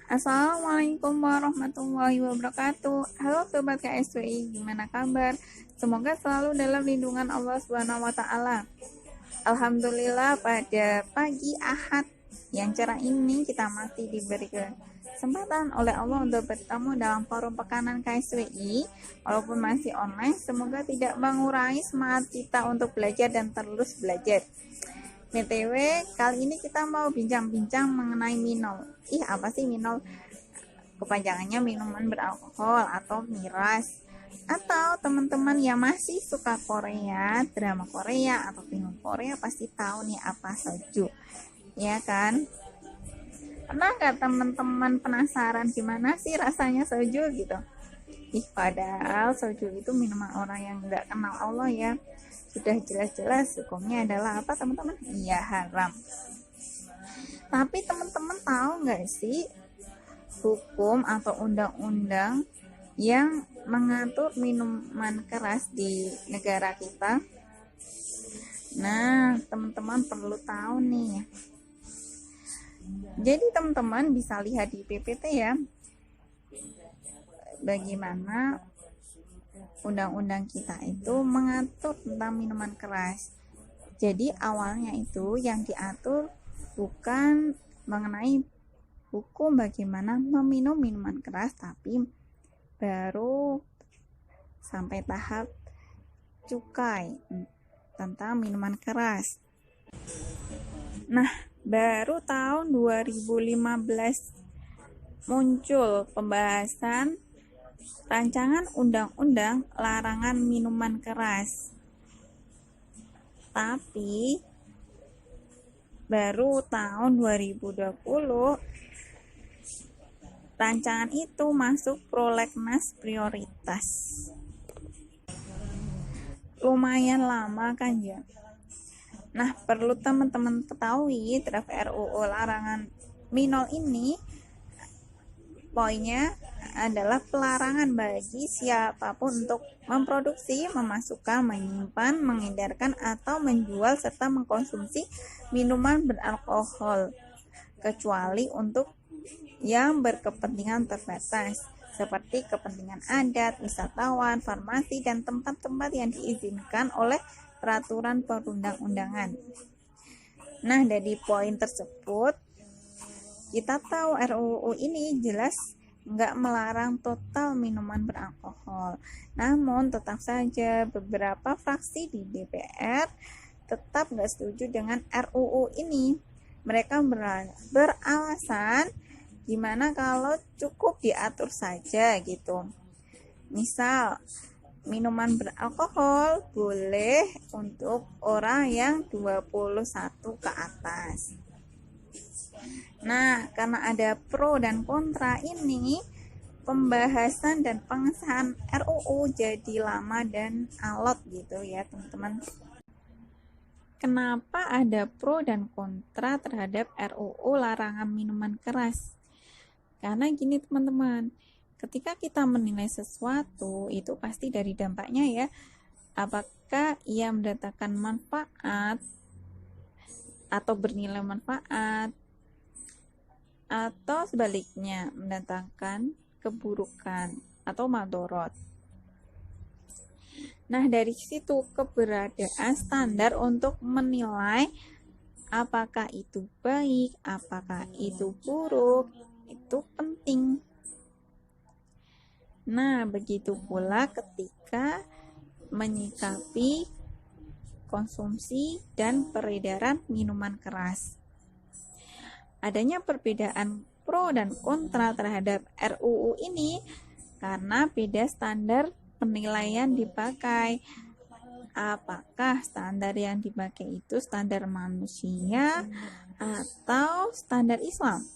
Assalamualaikum warahmatullahi wabarakatuh. Halo Sobat KSWI, gimana kabar? Semoga selalu dalam lindungan Allah Subhanahu wa taala. Alhamdulillah pada pagi Ahad yang cerah ini kita masih diberi kesempatan oleh Allah untuk bertemu dalam forum pekanan KSWI. Walaupun masih online, semoga tidak mengurangi semangat kita untuk belajar dan terus belajar. BTW, kali ini kita mau bincang-bincang mengenai minol. Apa sih minol? Kepanjangannya minuman beralkohol atau miras. Atau teman-teman yang masih suka Korea, drama Korea atau film Korea pasti tahu nih apa soju. Ya kan? Pernah nggak teman-teman penasaran gimana sih rasanya soju gitu? Padahal soju itu minuman orang yang nggak kenal Allah ya. Sudah jelas-jelas hukumnya adalah apa teman-teman? Iya, haram. Tapi teman-teman tahu nggak sih hukum atau undang-undang yang mengatur minuman keras di negara kita? Nah, teman-teman perlu tahu nih. Jadi teman-teman bisa lihat di PPT ya, bagaimana undang-undang kita itu mengatur tentang minuman keras. Jadi awalnya itu yang diatur bukan mengenai hukum bagaimana meminum minuman keras, tapi baru sampai tahap cukai tentang minuman keras. Nah, baru tahun 2015 muncul pembahasan rancangan undang-undang larangan minuman keras. Tapi baru tahun 2020 rancangan itu masuk prolegnas prioritas. Lumayan lama kan ya. Nah, perlu teman-teman ketahui draft RUU larangan minol ini poinnya adalah pelarangan bagi siapapun untuk memproduksi, memasukkan, menyimpan, mengedarkan, atau menjual serta mengkonsumsi minuman beralkohol kecuali untuk yang berkepentingan terbatas seperti kepentingan adat, wisatawan, farmasi, dan tempat-tempat yang diizinkan oleh peraturan perundang-undangan. Nah, dari poin tersebut kita tahu RUU ini jelas nggak melarang total minuman beralkohol. Namun tetap saja beberapa fraksi di DPR tetap nggak setuju dengan RUU ini. Mereka beralasan gimana kalau cukup diatur saja gitu. Misal minuman beralkohol boleh untuk orang yang 21 ke atas. Nah, karena ada pro dan kontra ini, pembahasan dan pengesahan RUU jadi lama dan alot gitu ya teman-teman. Kenapa ada pro dan kontra terhadap RUU larangan minuman keras? Karena gini teman-teman, ketika kita menilai sesuatu itu pasti dari dampaknya ya. Apakah ia mendatangkan manfaat atau bernilai manfaat, atau sebaliknya mendatangkan keburukan atau madorot. Nah, dari situ keberadaan standar untuk menilai apakah itu baik, apakah itu buruk, itu penting. Nah, begitu pula ketika menyikapi konsumsi dan peredaran minuman keras. Adanya perbedaan pro dan kontra terhadap RUU ini karena beda standar penilaian dipakai. Apakah standar yang dipakai itu standar manusia atau standar Islam?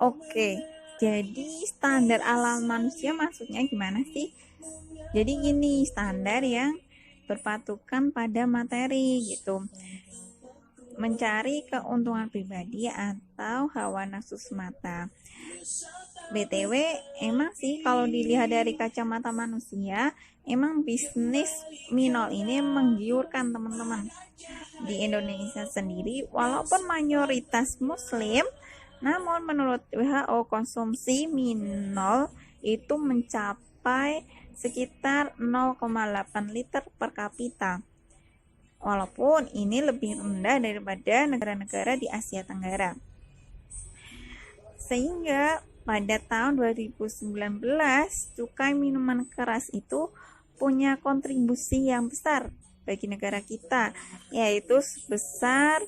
Oke, jadi standar alam manusia maksudnya gimana sih? Jadi gini, standar yang berpatokan pada materi gitu, mencari keuntungan pribadi atau hawa nafsu semata. BTW, emang sih kalau dilihat dari kacamata manusia, emang bisnis minol ini menggiurkan teman-teman. Di Indonesia sendiri, walaupun mayoritas muslim, namun menurut WHO konsumsi minol itu mencapai sekitar 0,8 liter per kapita. Walaupun ini lebih rendah daripada negara-negara di Asia Tenggara. Sehingga pada tahun 2019, cukai minuman keras itu punya kontribusi yang besar bagi negara kita, yaitu sebesar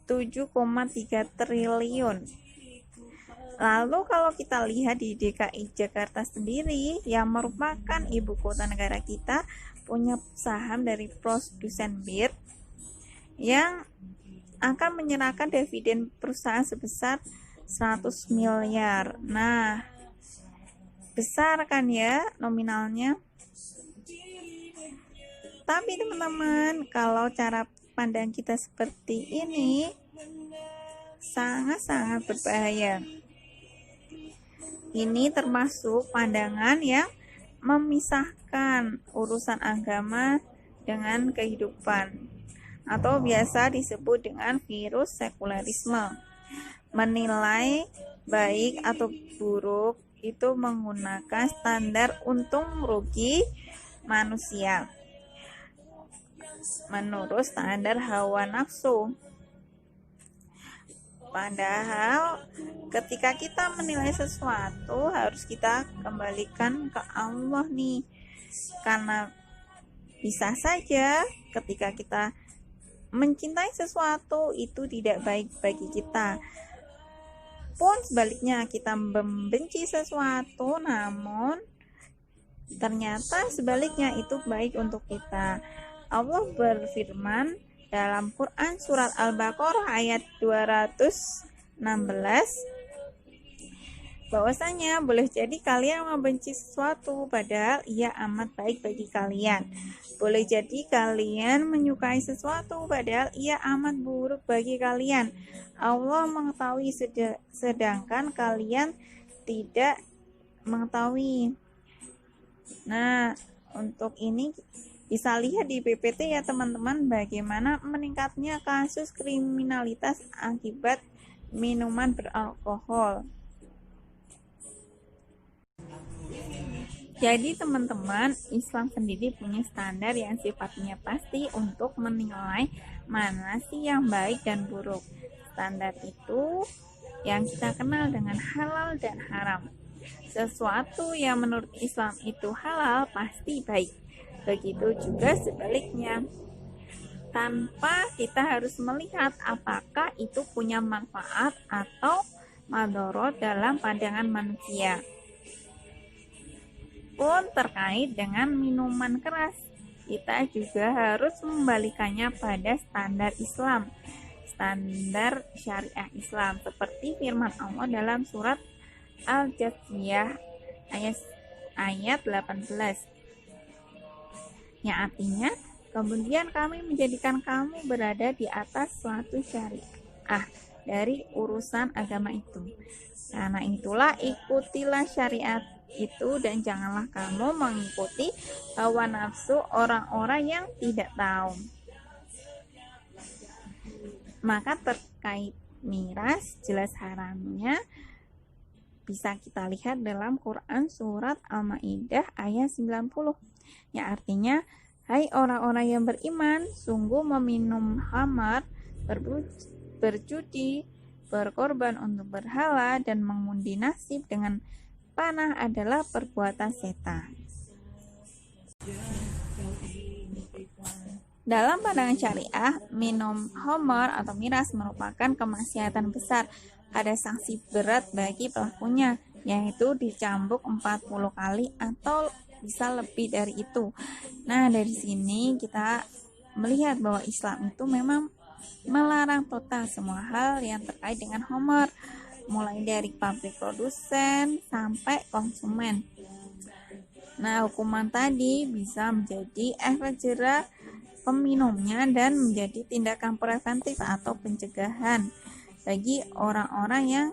7,3 triliun. Lalu kalau kita lihat di DKI Jakarta sendiri, yang merupakan ibu kota negara kita, punya saham dari produsen bir yang akan menyerahkan dividen perusahaan sebesar 100 miliar. Nah, besar kan ya nominalnya. Tapi teman-teman, kalau cara pandang kita seperti ini sangat-sangat berbahaya. Ini termasuk pandangan yang memisahkan urusan agama dengan kehidupan, atau biasa disebut dengan virus sekularisme. Menilai baik atau buruk itu menggunakan standar untung rugi manusia menurut standar hawa nafsu. Padahal ketika kita menilai sesuatu harus kita kembalikan ke Allah nih, karena bisa saja ketika kita mencintai sesuatu itu tidak baik bagi kita. Pun sebaliknya kita membenci sesuatu namun ternyata sebaliknya itu baik untuk kita. Allah berfirman dalam Quran surat Al-Baqarah ayat 216 bahwasanya boleh jadi kalian membenci sesuatu padahal ia amat baik bagi kalian. Boleh jadi kalian menyukai sesuatu padahal ia amat buruk bagi kalian. Allah mengetahui sedangkan kalian tidak mengetahui. Nah, untuk ini bisa lihat di PPT ya teman-teman, bagaimana meningkatnya kasus kriminalitas akibat minuman beralkohol. Jadi teman-teman, Islam sendiri punya standar yang sifatnya pasti untuk menilai mana sih yang baik dan buruk. Standar itu yang kita kenal dengan halal dan haram. Sesuatu yang menurut Islam itu halal pasti baik. Begitu juga sebaliknya. Tanpa kita harus melihat apakah itu punya manfaat atau madorot dalam pandangan manusia. Pun terkait dengan minuman keras, kita juga harus membalikannya pada standar Islam, standar syariah Islam, seperti firman Allah dalam surat Al-Jathiyah ayat 18, yang artinya kemudian kami menjadikan kamu berada di atas suatu syariah dari urusan agama itu. Karena itulah ikutilah syariat itu dan janganlah kamu mengikuti hawa nafsu orang-orang yang tidak tahu. Maka terkait miras jelas haramnya bisa kita lihat dalam Quran surat Al-Maidah ayat 90, yang artinya hai orang-orang yang beriman, sungguh meminum khamar, berjudi, berkorban untuk berhala dan mengundi nasib dengan panah adalah perbuatan setan. Dalam pandangan syariah, minum khamar atau miras merupakan kemaksiatan besar. Ada sanksi berat bagi pelakunya, yaitu dicambuk 40 kali atau bisa lebih dari itu. Nah, dari sini kita melihat bahwa Islam itu memang melarang total semua hal yang terkait dengan khamar, mulai dari pabrik produsen sampai konsumen. Nah, hukuman tadi bisa menjadi efek jerah peminumnya dan menjadi tindakan preventif atau pencegahan bagi orang-orang yang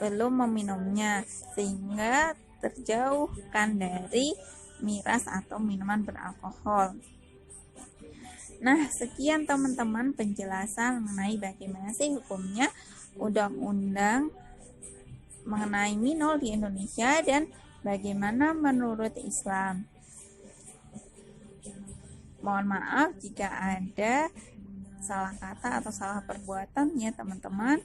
belum meminumnya, sehingga terjauhkan dari miras atau minuman beralkohol. Nah, sekian teman-teman penjelasan mengenai bagaimana sih hukumnya undang-undang mengenai minol di Indonesia dan bagaimana menurut Islam. Mohon maaf jika ada salah kata atau salah perbuatan ya teman-teman.